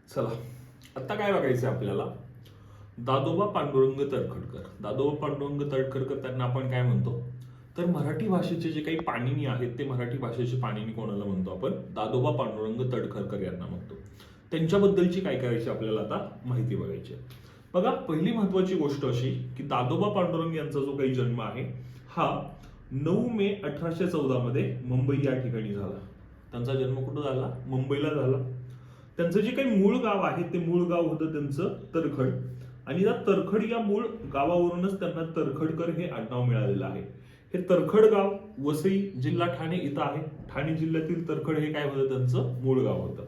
चला, आता काय बघायचं आपल्याला? दादोबा पांडुरंग तळखरकर. दादोबा पांडुरंग तळखरकर त्यांना आपण काय म्हणतो? तर मराठी भाषेचे जे काही पाणिनी आहेत ते मराठी भाषेचे पाणिनी कोणाला म्हणतो आपण? दादोबा पांडुरंग तळखरकर यांना म्हणतो. त्यांच्याबद्दलची काय करायची आपल्याला आता माहिती बघायची आहे. बघा, पहिली महत्वाची गोष्ट अशी की दादोबा पांडुरंग यांचा जो काही जन्म आहे हा 9 मे 1814 मध्ये मुंबई या ठिकाणी झाला. त्यांचा जन्म कुठं झाला? मुंबईला झाला. त्यांचं जे काही मूळ गाव आहे ते मूळ गाव होतं त्यांचं तरखड, आणि या तरखड या मूळ गावावरूनच त्यांना तरखडकर हे आडनाव मिळालेलं आहे. हे तरखड गाव वसई जिल्हा ठाणे इथं आहे. ठाणे जिल्ह्यातील तरखड हे काय होतं? त्यांचं मूळ गाव होतं.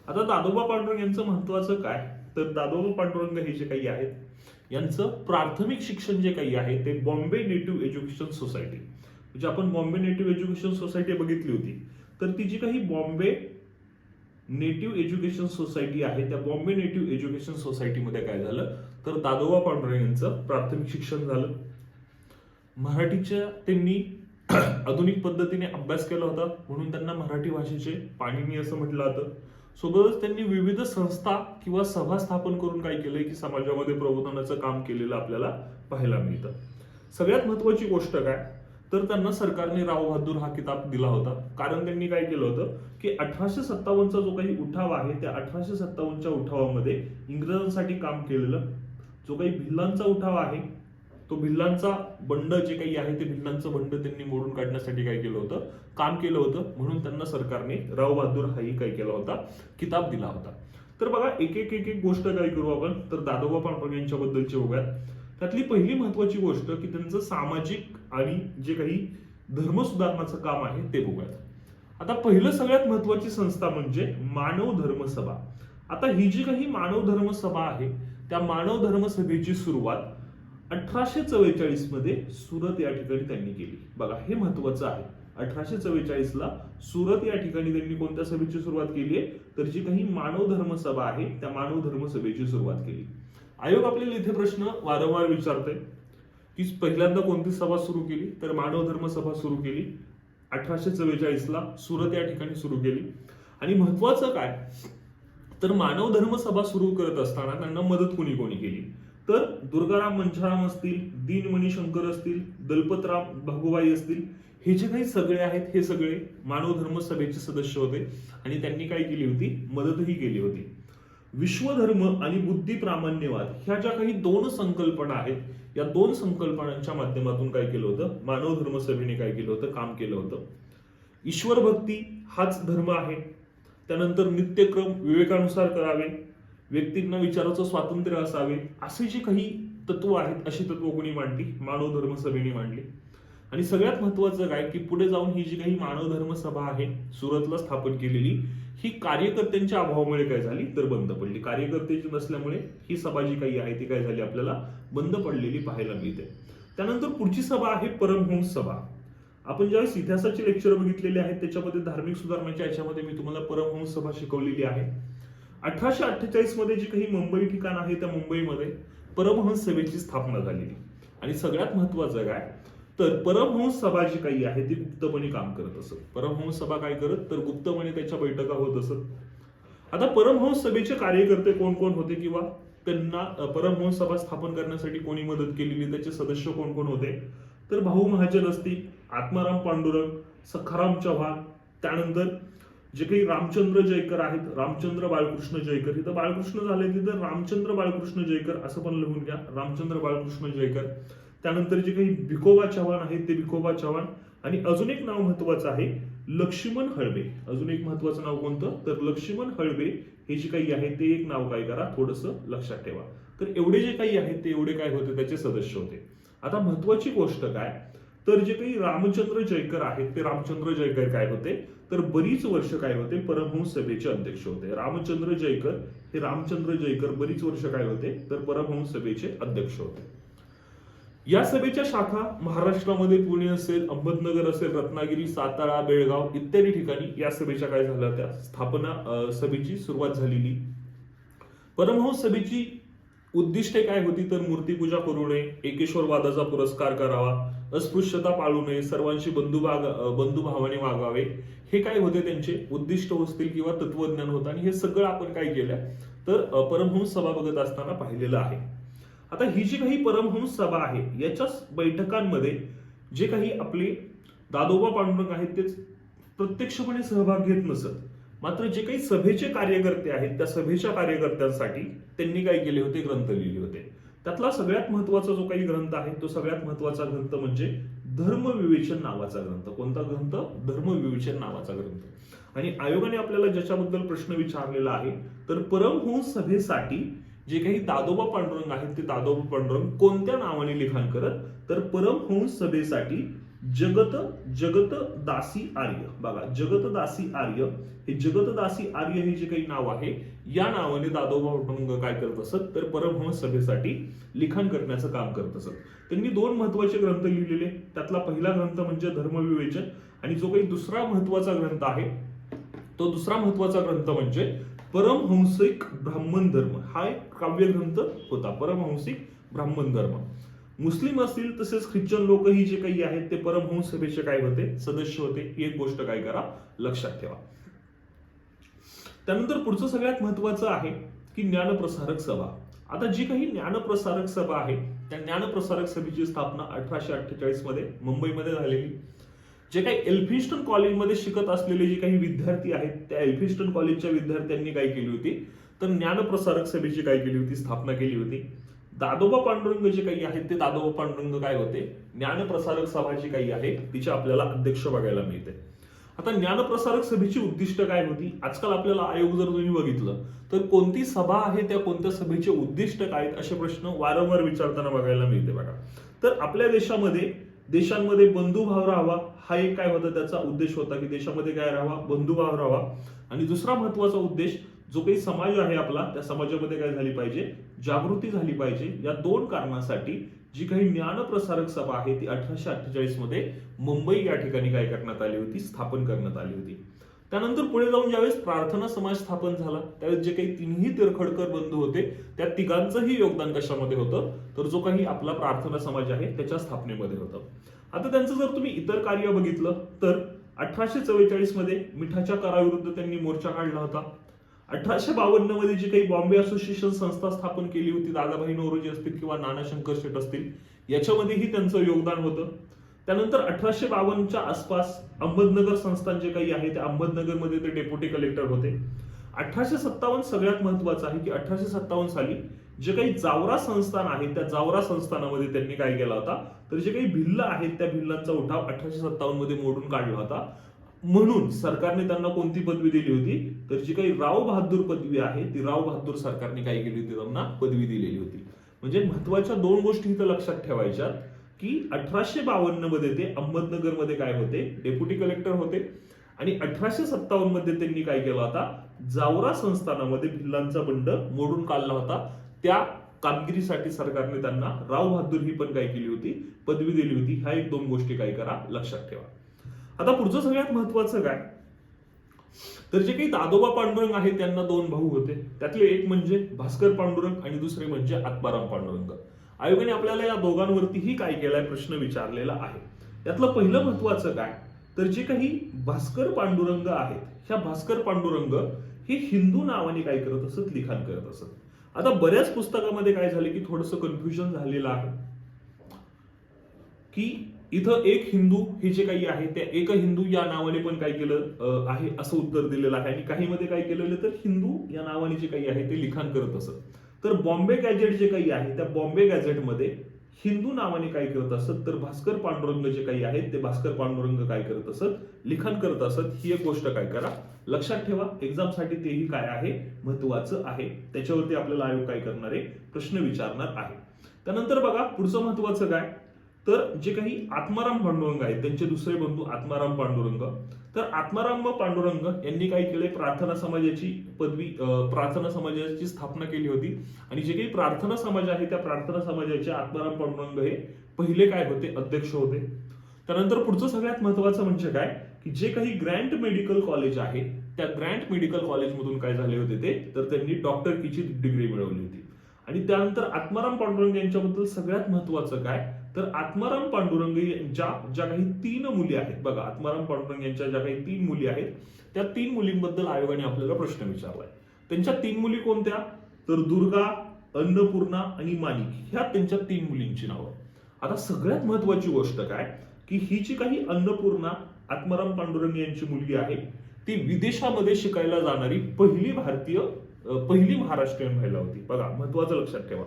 आता दादोबा पांडुरंग यांचं महत्वाचं काय? तर दादोबा पांडुरंग हे जे काही आहेत यांचं प्राथमिक शिक्षण जे काही आहे ते बॉम्बे नेटिव्ह एज्युकेशन सोसायटी, म्हणजे आपण बॉम्बे नेटिव्ह एज्युकेशन सोसायटी बघितली होती, तर ती जी काही बॉम्बे नेटिव्ह एज्युकेशन सोसायटी आहे त्या बॉम्बे नेटिव्ह एज्युकेशन सोसायटीमध्ये काय झालं तर दादोबा पांडुरंग यांचं प्राथमिक शिक्षण झालं. मराठीच्या त्यांनी आधुनिक पद्धतीने अभ्यास केला होता म्हणून त्यांना मराठी भाषेचे पाणिनी असं म्हटलं जातं. सोबतच त्यांनी विविध संस्था किंवा सभा स्थापन करून काय केलंय की समाजामध्ये प्रबोधनाचं काम केलेलं आपल्याला पाहायला मिळतं. सगळ्यात महत्वाची गोष्ट काय तर त्यांना सरकारने राव बहादूर हा किताब दिला होता, कारण त्यांनी काय केलं होतं की 1857चा जो काही उठाव आहे त्या 1857च्या उठावामध्ये इंग्रजांसाठी काम केलेलं, जो काही भिल्लांचा उठाव आहे तो भिल्लांचा बंड जे काही आहे ते भिल्लांचं बंड त्यांनी मोडून काढण्यासाठी काय केलं होतं? काम केलं होतं. म्हणून त्यांना सरकारने राव बहादूर हाही काय केला होता? किताब दिला होता. तर बघा, एक एक एक एक गोष्ट काय करू आपण तर दादोबा पांडुरंग यांच्याबद्दलची बघूयात. त्यातली पहिली महत्वाची गोष्ट की त्यांचं सामाजिक आणि जे काही धर्म सुधारणाचं काम आहे ते बघूयात. आता पहिलं सगळ्यात महत्वाची संस्था म्हणजे मानव धर्म सभा. आता ही जी काही मानव धर्म सभा आहे त्या मानव धर्म सभेची सुरुवात 1844 मध्ये सुरत या ठिकाणी त्यांनी केली. बघा, हे महत्वाचं आहे. 1844 ला सुरत या ठिकाणी त्यांनी कोणत्या सभेची सुरुवात केली आहे तर जी काही मानव धर्म सभा आहे त्या मानव धर्म सभेची सुरुवात केली. आयोग आपल्याला इथे प्रश्न वारंवार विचारते की पहिल्यांदा कोणती सभा सुरू केली तर मानव धर्म सभा सुरू केली 1844 ला सुरत या ठिकाणी सुरू केली. आणि महत्वाचं काय तर मानव धर्म सभा सुरू करत असताना त्यांना मदत कोणी कोणी केली तर दुर्गाराम मंचाराम असतील, दीनमणी शंकर असतील, दलपतराम भागुबाई असतील, हे जे काही सगळे आहेत हे सगळे मानव धर्म सभेचे सदस्य होते आणि त्यांनी काय केली होती? मदतही केली होती. विश्वधर्म आणि बुद्धी प्रामाण्यवाद ह्या ज्या काही दोन संकल्पना आहेत या दोन संकल्पनांच्या माध्यमातून काय केलं होतं? मानव धर्म सभेने काय केलं होतं? काम केलं होतं. ईश्वर भक्ती हाच धर्म आहे. त्यानंतर नित्यक्रम विवेकानुसार करावे, व्यक्तींना विचाराचं स्वातंत्र्य असावे, असे जे काही तत्व आहेत अशी तत्व कोणी मांडली? मानव धर्म सभेने मांडली. आणि सगळ्यात महत्वाचं काय की पुढे जाऊन ही जी काही मानव धर्म सभा आहे सुरतला स्थापन केलेली ही कार्यकर्त्यांच्या अभावामुळे काय झाली तर बंद पडली. कार्यकर्त्याची नसल्यामुळे ही सभा जी काही आहे ती काय झाली आपल्याला बंद पडलेली पाहायला मिळते. त्यानंतर पुढची सभा आहे परमहंस सभा. आपण ज्यावेळेस इतिहासाचे लेक्चर बघितलेले आहेत त्याच्यामध्ये धार्मिक सुधारणाच्या याच्यामध्ये मी तुम्हाला परमहंस सभा शिकवलेली आहे. 1848 मध्ये जी काही मुंबई ठिकाण आहे त्या मुंबईमध्ये परमहंस सभेची स्थापना झालेली. आणि सगळ्यात महत्वाचं काय तर परमहंस सभा जी काही आहे ती गुप्तपणे काम करत असत. परमहंस सभा काय करत तर गुप्तपणे त्याच्या बैठका होत असत. आता परमहंस सभेचे कार्यकर्ते कोण कोण होते किंवा त्यांना परमहंस सभा स्थापन करण्यासाठी कोणी मदत केलेली, त्याचे सदस्य कोण कोण होते तर भाऊ महाजन असतील, आत्माराम पांडुरंग, सखाराम चव्हाण, त्यानंतर जे काही रामचंद्र जयकर आहेत, रामचंद्र बाळकृष्ण जयकर, इथं बाळकृष्ण झाले तिथं रामचंद्र बाळकृष्ण जयकर असं पण लिहून घ्या, रामचंद्र बाळकृष्ण जयकर. त्यानंतर जे काही भिकोबा चव्हाण आहेत ते भिकोबा चव्हाण. आणि अजून एक नाव महत्वाचं आहे लक्ष्मण हळबे. अजून एक महत्वाचं नाव कोणतं तर लक्ष्मण हळबे. हे जे काही आहे ते एक नाव काय करा थोडंसं लक्षात ठेवा. तर एवढे जे काही आहेत ते एवढे काय होते त्याचे सदस्य होते. आता महत्वाची गोष्ट काय तर जे काही रामचंद्र जयकर आहेत ते रामचंद्र जयकर काय होते तर बरीच वर्ष काय होते परमहंस सभेचे अध्यक्ष होते. रामचंद्र जयकर हे रामचंद्र जयकर बरीच वर्ष काय होते तर परमहंस सभेचे अध्यक्ष होते. या सभेच्या शाखा महाराष्ट्रामध्ये पुणे असेल, अहमदनगर असेल, रत्नागिरी, सातारा, बेळगाव इत्यादी ठिकाणी या सभेच्या काय झाल्या त्या स्थापना सभेची सुरुवात झालेली. परमहंस सभेची उद्दिष्टे काय होती तर मूर्तीपूजा करू नये, एकेश्वरवादाचा पुरस्कार करावा, अस्पृश्यता पाळू नये, सर्वांशी बंधुभावाने वागावे, हे काय होते त्यांचे उद्दिष्ट असतील किंवा तत्वज्ञान होतं. आणि हे सगळं आपण काय केलं तर परमहंस सभा बघत असताना पाहिलेलं आहे. आता ही जी काही परमहंस सभा आहे याच्या बैठकांमध्ये जे काही आपले दादोबा पांडुरंग आहेत ते प्रत्यक्षपणे सहभाग घेत नसत. मात्र जे काही सभेचे कार्यकर्ते आहेत त्या सभेच्या कार्यकर्त्यांसाठी त्यांनी काय केले होते, ग्रंथ लिहिले होते. त्यातला सगळ्यात महत्वाचा जो काही ग्रंथ आहे तो सगळ्यात महत्वाचा ग्रंथ म्हणजे धर्मविवेचन नावाचा ग्रंथ. कोणता ग्रंथ? धर्मविवेचन नावाचा ग्रंथ. आणि आयोगाने आपल्याला ज्याच्याबद्दल प्रश्न विचारलेला आहे तर परमहंस सभेसाठी जे काही दादोबा पांडुरंग आहेत ते दादोबा पांडुरंग कोणत्या नावाने लिखाण करत, तर परमहंस सभेसाठी जगत दासी आर्य. बघा, जगत दासी आर्य, हे जगत दासी आर्य हे जे काही नाव आहे या नावाने दादोबा पांडुरंग काय करत असत, तर परमहंस सभेसाठी लिखाण करण्याचं काम करत असत. त्यांनी दोन महत्वाचे ग्रंथ लिहिलेले. त्यातला पहिला ग्रंथ म्हणजे धर्मविवेचन आणि जो काही दुसरा महत्वाचा ग्रंथ आहे तो दुसरा महत्वाचा ग्रंथ म्हणजे परमहंसिक ब्राह्मण धर्म. हा एक काव्य ग्रंथ होता, परमहंसिक ब्राह्मण धर्म. मुस्लिम असतील तसेच ख्रिश्चन लोकही जे काही आहेत ते परमहंस सभेचे काय होते, सदस्य होते. ही एक गोष्ट काय करा, लक्षात ठेवा. त्यानंतर पुढचं सगळ्यात महत्वाचं आहे की ज्ञानप्रसारक सभा. आता जी काही ज्ञानप्रसारक सभा आहे त्या ज्ञानप्रसारक सभेची स्थापना 1848 मध्ये मुंबईमध्ये झालेली. जे काही एल्फिन्स्टन कॉलेजमध्ये शिकत असलेले जे काही विद्यार्थी आहेत त्या एल्फिन्स्टन कॉलेजच्या विद्यार्थ्यांनी काय केली होती, तर ज्ञानप्रसारक सभेची काय केली होती, स्थापना केली होती. दादोबा पांडुरंग जे काही आहेत ते दादोबा पांडुरंग काय होते, ज्ञानप्रसारक सभा जी काही आहे तिचे आपल्याला अध्यक्ष बघायला मिळते. आता ज्ञानप्रसारक सभेची उद्दिष्ट काय होती? आजकाल आपल्याला आयोग जर तुम्ही बघितलं तर कोणती सभा आहे त्या कोणत्या सभेचे उद्दिष्ट काय आहेत असे प्रश्न वारंवार विचारताना बघायला मिळते. बघा, तर आपल्या देशांमध्ये बंधुभाव राहावा हा एक काय होता, त्याचा उद्देश होता की देशामध्ये काय राहावा, बंधुभाव राहावा. आणि दुसरा महत्वाचा उद्देश जो काही समाज आहे आपला त्या समाजामध्ये काय झाली पाहिजे, जागृती झाली पाहिजे. या दोन कारणासाठी जी काही ज्ञानप्रसारक सभा आहे ती 1848 मध्ये मुंबई या ठिकाणी काय करण्यात आली होती, स्थापन करण्यात आली होती. त्यानंतर पुढे जाऊन ज्यावेळेस प्रार्थना समाज स्थापन झाला त्यावेळेस जे काही तिन्ही तर्खडकर बंधू होते त्या तिघांचंही योगदान कशामध्ये होतं, तर जो काही आपला प्रार्थना समाज आहे त्याच्या स्थापनेमध्ये होतं. आता त्यांचं जर तुम्ही इतर कार्य बघितलं तर 1844 मध्ये मिठाच्या कराविरुद्ध त्यांनी मोर्चा काढला होता. 1852 मध्ये जी काही बॉम्बे असोसिएशन संस्था स्थापन केली होती, दादाभाई नौरोजी असतील किंवा नाना शंकर शेठ असतील, याच्यामध्येही त्यांचं योगदान होतं. त्यानंतर 1852च्या आसपास अहमदनगर संस्थान जे काही आहे त्या अहमदनगरमध्ये ते डेप्युटी कलेक्टर होते. 1857 सगळ्यात महत्वाचं आहे की 1857 साली जे काही जावरा संस्थान आहे त्या जावरा संस्थानामध्ये त्यांनी काय केला होता, तर जे काही भिल्ल आहेत त्या भिल्लांचा उठाव 1857 मध्ये मोडून काढला होता. म्हणून सरकारने त्यांना कोणती पदवी दिली होती, तर जी काही राव बहादूर पदवी आहे ती राव बहादूर सरकारने काय केली होती, त्यांना पदवी दिलेली होती. म्हणजे महत्वाच्या दोन गोष्टी इथं लक्षात ठेवायच्या की 1852 मध्ये ते अहमदनगरमध्ये काय होते, डेप्युटी कलेक्टर होते. आणि 1857 मध्ये त्यांनी काय केला होता, जावरा संस्थानामध्ये भिल्लांचा बंड मोडून काढला होता. त्या कामगिरीसाठी सरकारने त्यांना राव बहादूर ही पण काय केली होती, पदवी दिली होती. ह्या एक दोन गोष्टी काय करा, लक्षात ठेवा. आता पुढचं सगळ्यात महत्वाचं काय, तर जे काही दादोबा पांडुरंग आहेत त्यांना दोन भाऊ होते. त्यातले एक म्हणजे भास्कर पांडुरंग आणि दुसरे म्हणजे आत्माराम पांडुरंग. आयोगाने आपल्याला या दोघांवरतीही काय केलाय, प्रश्न विचारलेला आहे. यातलं पहिलं महत्वाचं काय, तर जे काही भास्कर पांडुरंग आहेत ह्या भास्कर पांडुरंग हे हिंदू नावाने काय करत असत, लिखाण करत असत. आता बऱ्याच पुस्तकामध्ये काय झाले की थोडंसं कन्फ्युजन झालेलं आहे की इथं एक हिंदू हे जे काही आहे त्या एक हिंदू या नावाने पण काय केलं आहे असं उत्तर दिलेलं आहे. आणि काही मध्ये काय केलेलं तर हिंदू या नावाने जे काही आहे ते लिखाण करत असत. तर बॉम्बे गॅझेट जे काही आहे त्या बॉम्बे गॅझेटमध्ये हिंदू नावाने काय करत असत, तर भास्कर पांडुरंग जे काही आहेत ते भास्कर पांडुरंग काय करत असत, लिखाण करत असत. ही एक गोष्ट काय करा, लक्षात ठेवा. एक्झामसाठी तेही काय आहे, महत्वाचं आहे. त्याच्यावरती आपल्याला आयोग काय करणार आहे, प्रश्न विचारणार आहे. त्यानंतर बघा पुढचं महत्वाचं काय, तर जे काही आत्माराम पांडुरंग आहेत त्यांचे दुसरे बंधू आत्माराम पांडुरंग. तर आत्माराम आत्माराम यांनी काय केले, प्रार्थना समाजाची पदवी, प्रार्थना समाजाची स्थापना केली होती. आणि जे काही प्रार्थना समाज आहे त्या प्रार्थना समाजाचे आत्माराम पांडुरंग हे पहिले काय होते, अध्यक्ष होते. त्यानंतर पुढचं सगळ्यात महत्वाचं म्हणजे काय की जे काही ग्रँट मेडिकल कॉलेज आहे त्या ग्रँट मेडिकल कॉलेजमधून काय झाले होते ते, तर त्यांनी डॉक्टरकीची डिग्री मिळवली होती. आणि त्यानंतर आत्माराम पांडुरंग यांच्याबद्दल सगळ्यात महत्वाचं काय, तर आत्माराम पांडुरंग यांच्या ज्या काही 3 मुली आहेत, बघा आत्माराम पांडुरंग यांच्या ज्या काही 3 मुली आहेत त्या 3 मुलींबद्दल आयोगाने आपल्याला प्रश्न विचारलाय. त्यांच्या 3 मुली कोणत्या? तर दुर्गा, अन्नपूर्णा आणि माणिक, ह्या त्यांच्या 3 मुलींची नावं. आता सगळ्यात महत्वाची गोष्ट काय, की ही जी काही अन्नपूर्णा आत्माराम पांडुरंग यांची मुलगी आहे, ती विदेशामध्ये शिकायला जाणारी पहिली महाराष्ट्रीयन महिला होती. बघा, महत्वाचं लक्षात ठेवा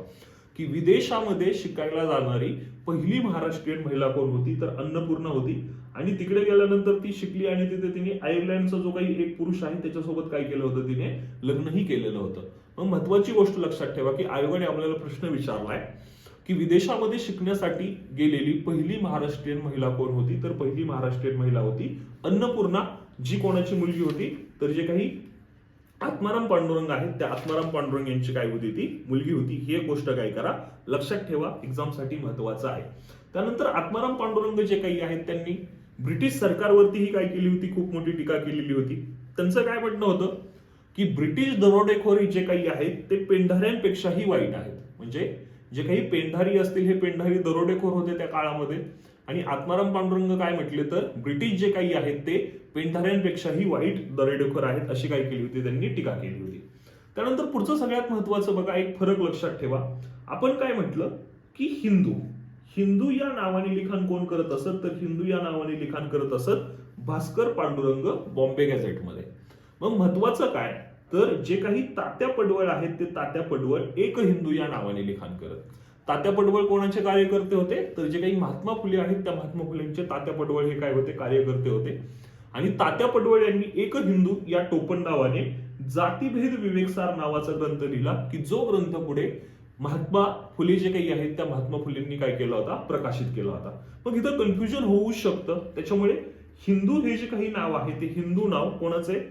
की विदेशामध्ये शिकायला जाणारी पहिली महाराष्ट्रीयन महिला कोण होती, तर अन्नपूर्णा होती. आणि तिकडे गेल्यानंतर ती शिकली आणि तिथे तिने आयर्लंडचा जो काही एक पुरुष आहे त्याच्यासोबत काय केलं होतं, तिने लग्नही केलेलं होतं. मग महत्वाची गोष्ट लक्षात ठेवा की आयोगाने आपल्याला प्रश्न विचारलाय की विदेशामध्ये शिकण्यासाठी गेलेली पहिली महाराष्ट्रीयन महिला कोण होती, तर पहिली महाराष्ट्रीयन महिला होती अन्नपूर्णा, जी कोणाची मुलगी होती, तर जे काही आत्माराम पांडुरंग आहेत त्या आत्माराम पांडुरंग यांची काय होती, ती मुलगी होती. ही एक गोष्ट काय करा, लक्षात ठेवा, एक्झाम साठी महत्वाचं आहे. त्यानंतर आत्माराम पांडुरंग जे काही आहेत त्यांनी ब्रिटिश सरकारवरतीही काय केली होती, खूप मोठी टीका केलेली होती. त्यांचं काय म्हणणं होतं की ब्रिटिश दरोडेखोरी जे काही आहेत ते पेंढाऱ्यांपेक्षाही वाईट आहेत. म्हणजे जे काही पेंढारी असतील, हे पेंढारी दरोडेखोर होते त्या काळामध्ये. आणि आत्माराम पांडुरंग काय म्हटले, तर ब्रिटिश जे काही आहेत ते पेंढाऱ्यांपेक्षाही वाईट दरोडेखोर आहेत, अशी काय केली होती, त्यांनी टीका केली होती. त्यानंतर पुढचं सगळ्यात महत्वाचं बघा, एक फरक लक्षात ठेवा. आपण काय म्हटलं की हिंदू या नावाने लिखाण कोण करत असत, तर हिंदू या नावाने लिखाण करत असत भास्कर पांडुरंग बॉम्बे गॅझेटमध्ये. मग महत्वाचं काय, तर जे काही तात्या पडवळ आहेत ते तात्या पडवळ एक हिंदू या नावाने लिखाण करत. तात्या पडवळ कोणाचे कार्यकर्ते होते, तर जे काही महात्मा फुले आहेत त्या महात्मा फुलेंचे तात्या पडवळ हे काय होते, कार्यकर्ते होते. आणि तात्या पडवळ यांनी एक हिंदू या टोपण नावाने जातीभेद विवेकसार नावाचा ग्रंथ लिहिला, की जो ग्रंथ पुढे महात्मा फुले जे काही आहेत त्या महात्मा फुलेंनी काय केला होता, प्रकाशित केला होता. मग इथं कन्फ्युजन होऊ शकतं. त्याच्यामुळे हिंदू हे जे काही नाव आहे ते हिंदू नाव कोणाचं आहे,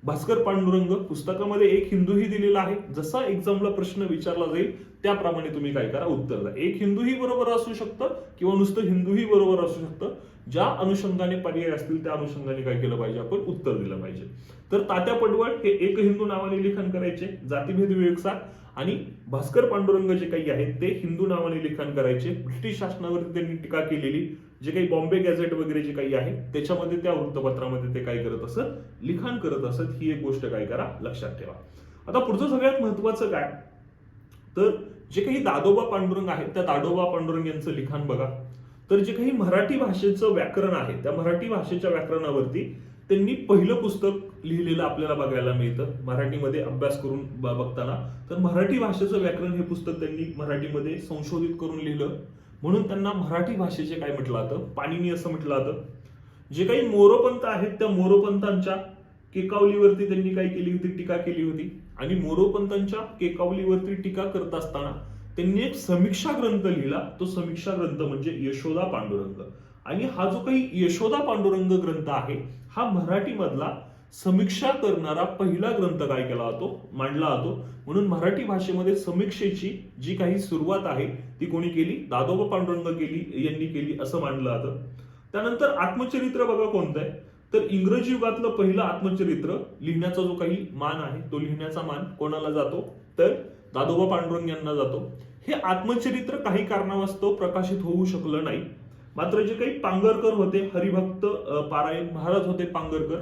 भास्कर पांडुरंग. पुस्तकामध्ये एक हिंदूही दिलेला आहे. जसा एक्झामला प्रश्न विचारला जाईल त्याप्रमाणे तुम्ही काय करा, उत्तर द्या. एक हिंदूही बरोबर असू शकतं किंवा नुसतं हिंदूही बरोबर असू शकतं. ज्या अनुषंगाने पर्याय असतील त्या अनुषंगाने काय केलं पाहिजे, आपण उत्तर दिलं पाहिजे. तर तात्या पडवळ हे एक हिंदू नावाने लिखाण करायचे, जातीभेद विवेकसार. आणि भास्कर पांडुरंग जे काही आहेत ते हिंदू नावाने लिखाण करायचे. ब्रिटिश शासनावरती त्यांनी टीका केलेली, जे काही बॉम्बे गॅझेट वगैरे जे काही आहे त्याच्यामध्ये, त्या वृत्तपत्रामध्ये ते काय करत असत, लिखाण करत असत. ही एक गोष्ट काय करा, लक्षात ठेवा. आता पुढचं सगळ्यात महत्वाचं काय, तर जे काही दादोबा पांडुरंग आहेत त्या दादोबा पांडुरंग यांचं लिखाण बघा. तर जे काही मराठी भाषेचं व्याकरण आहे त्या मराठी भाषेच्या व्याकरणावरती त्यांनी पहिलं पुस्तक लिहिलेलं आपल्याला बघायला मिळतं मराठीमध्ये अभ्यास करून बघताना. तर मराठी भाषेचं व्याकरण हे पुस्तक त्यांनी मराठीमध्ये संशोधित करून लिहिलं, म्हणून त्यांना मराठी भाषेचे काय म्हटलं जातं, पाणिनी असं म्हटलं जातं. जे काही मोरोपंत आहेत त्या मोरोपंतांच्या केकावलीवरती त्यांनी काय केली होती, टीका केली होती. आणि मोरोपंतांच्या केकावलीवरती टीका करत असताना त्यांनी एक समीक्षा ग्रंथ लिहिला. तो समीक्षा ग्रंथ म्हणजे यशोदा पांडुरंग. आणि हा जो काही यशोदा पांडुरंग ग्रंथ आहे हा मराठीमधला समीक्षा करणारा पहिला ग्रंथ काय केला जातो, मांडला जातो. म्हणून मराठी भाषेमध्ये समीक्षेची जी काही सुरुवात आहे ती कोणी केली, दादोबा पांडुरंग यांनी केली असं मानलं जातं. त्यानंतर आत्मचरित्र बघा कोणतं आहे, तर इंग्रजी युगातलं पहिलं आत्मचरित्र लिहिण्याचा जो काही मान आहे तो लिहिण्याचा मान कोणाला जातो, तर दादोबा पांडुरंग यांना जातो. हे आत्मचरित्र काही कारणास्तव प्रकाशित होऊ शकलं नाही. मात्र जे काही पांगरकर होते, हरिभक्त पारायण महाराज होते पांगरकर,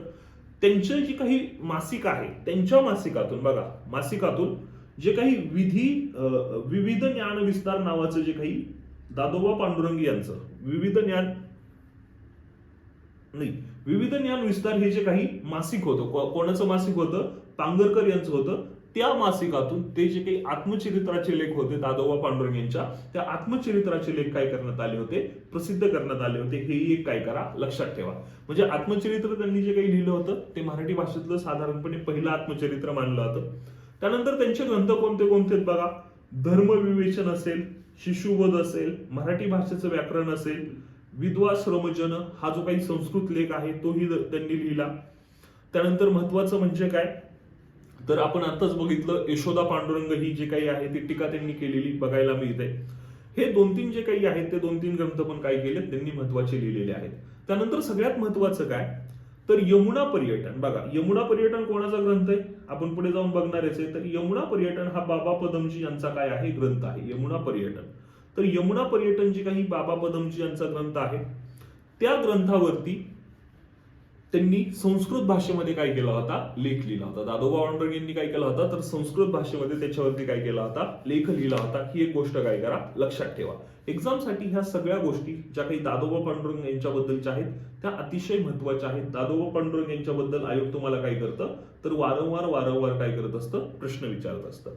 त्यांचे जी काही मासिक आहे त्यांच्या मासिकातून बघा, मासिकातून जे काही विविध ज्ञान विस्तार नावाचं जे काही दादोबा पांडुरंग यांचं विविध ज्ञान विस्तार हे जे काही मासिक होतं, कोणाचं मासिक होतं, पांगरकर यांचं होतं. त्या मासिकातून ते जे काही आत्मचरित्राचे लेख होते दादोबा पांडुरंग यांच्या, त्या आत्मचरित्राचे लेख काय करण्यात आले होते, प्रसिद्ध करण्यात आले होते. हेही एक काय करा, लक्षात ठेवा. म्हणजे आत्मचरित्र त्यांनी जे काही लिहिलं होतं ते मराठी भाषेतलं साधारणपणे पहिलं आत्मचरित्र मानलं जातं. त्यानंतर त्यांचे ग्रंथ कोणते कोणते बघा, धर्मविवेचन असेल, शिशुवध असेल, मराठी भाषेचं व्याकरण असेल, विधवा श्रमजन हा जो काही संस्कृत लेख आहे तोही त्यांनी लिहिला. त्यानंतर महत्वाचं म्हणजे काय, तर आपण आताच बघितलं यशोदा पांडुरंग ही जे काही आहे ती टीका त्यांनी केलेली बघायला मिळते. हे 2-3 जे काही आहेत ते 2-3 ग्रंथ पण काय केले, त्यांनी महत्वाचे लिहिलेले आहेत. त्यानंतर सगळ्यात महत्वाचं काय, तर यमुना पर्यटन बघा. यमुना पर्यटन कोणाचा ग्रंथ आहे आपण पुढे जाऊन बघणारच आहे. तर यमुना पर्यटन हा बाबा पदमजी यांचा काय आहे, ग्रंथ आहे यमुना पर्यटन. तर यमुना पर्यटन जी काही बाबा पदमजी यांचा ग्रंथ आहे त्या ग्रंथावरती त्यांनी संस्कृत भाषेमध्ये काय केला होता, लेख लिहिला होता. दादोबा पांडुरंग यांनी काय केला होता, तर संस्कृत भाषेमध्ये त्याच्यावरती काय केला होता, लेख लिहिला होता. ही एक गोष्ट काय करा, लक्षात ठेवा. एक्झामसाठी ह्या सगळ्या गोष्टी ज्या काही दादोबा पांडुरंग यांच्याबद्दलच्या आहेत त्या अतिशय महत्वाच्या आहेत. दादोबा पांडुरंग यांच्याबद्दल आयोग तुम्हाला काय करतं, तर वारंवार काय करत असतं, प्रश्न विचारत असतं.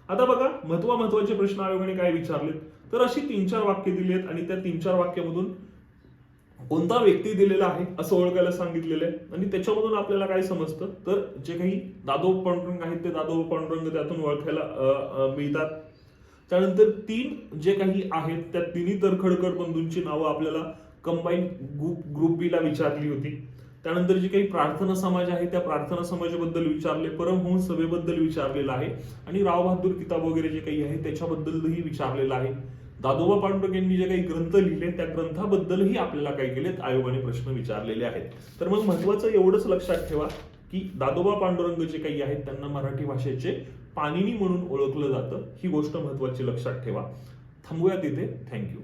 आता बघा, महत्वाचे प्रश्न आयोगाने काय विचारलेत, तर अशी 3-4 वाक्य दिलेत आणि त्या 3-4 वाक्यामधून कोणता व्यक्ती दिलेला आहे असं ओळखायला सांगितलेलं आहे. आणि त्याच्यामधून आपल्याला काय समजतं, तर जे काही दादोबा पांडुरंग आहेत ते दादोबा पांडुरंग त्यातून ओळखायला मिळतात. त्यानंतर 3 जे काही आहेत त्या तिन्ही तर्खडकर बंधूंची नावं आपल्याला कंबाईन ग्रुप बी ला विचारली होती. त्यानंतर जे काही प्रार्थना समाज आहे त्या प्रार्थना समाजाबद्दल विचारले, परमहंस सभेबद्दल विचारलेलं आहे आणि राव बहादूर किताब वगैरे जे काही आहे त्याच्याबद्दलही विचारलेलं आहे. दादोबा पांडुरंग यांनी जे काही ग्रंथ लिहिले त्या ग्रंथाबद्दलही आपल्याला काय केलेत, आयोगाने प्रश्न विचारलेले आहेत. तर मग महत्वाचं एवढंच लक्षात ठेवा की दादोबा पांडुरंग जे काही आहेत त्यांना मराठी भाषेचे पाणिनी म्हणून ओळखलं जातं. ही गोष्ट महत्वाची लक्षात ठेवा. थांबूया तिथे. थँक्यू.